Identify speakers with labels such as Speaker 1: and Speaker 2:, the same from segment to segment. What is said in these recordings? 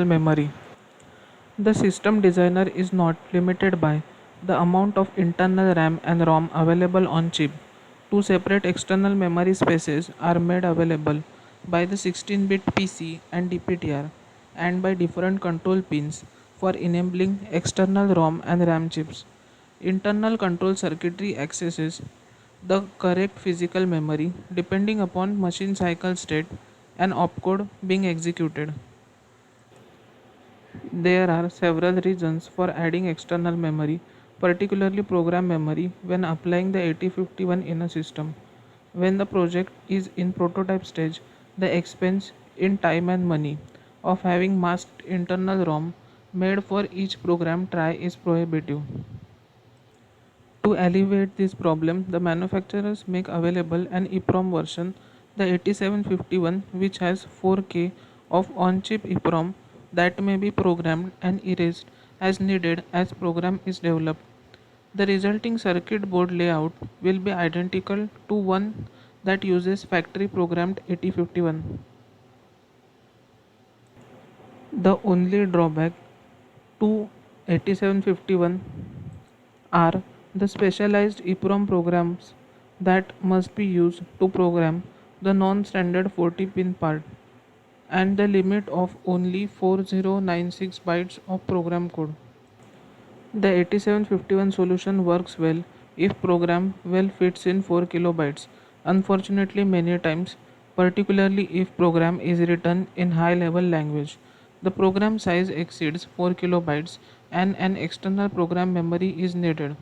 Speaker 1: Memory. The system designer is not limited by the amount of internal RAM and ROM available on chip. Two separate external memory spaces are made available by the 16-bit PC and DPTR and by different control pins for enabling external ROM and RAM chips. Internal control circuitry accesses the correct physical memory depending upon machine cycle state and opcode being executed. There are several reasons for adding external memory, particularly program memory, when applying the 8051 in a system. When the project is in prototype stage, the expense in time and money of having masked internal ROM made for each program try is prohibitive. To alleviate this problem, the manufacturers make available an EEPROM version, the 8751, which has 4K of on-chip EEPROM that may be programmed and erased as needed as program is developed. The resulting circuit board layout will be identical to one that uses factory programmed 8051. The only drawback to 8751 are the specialized EEPROM programs that must be used to program the non-standard 40-pin part and the limit of only 4096 bytes of program code. The 8751 solution works well if program well fits in 4 kilobytes. Unfortunately, many times, particularly if program is written in high level language, the program size exceeds 4 kilobytes and an external program memory is needed.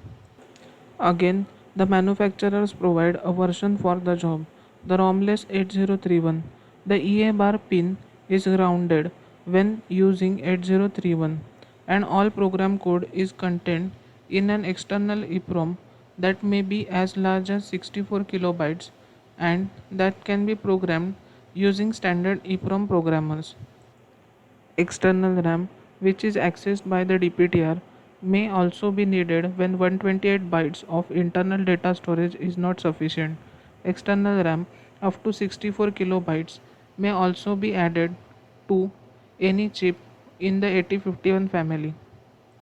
Speaker 1: Again, the manufacturers provide a version for the job, the ROMless 8031. The EA bar pin is grounded when using 8031, and all program code is contained in an external EEPROM that may be as large as 64 kilobytes and that can be programmed using standard EEPROM programmers. External RAM, which is accessed by the DPTR, may also be needed when 128 bytes of internal data storage is not sufficient. External RAM up to 64 kilobytes may also be added to any chip in the 8051 family.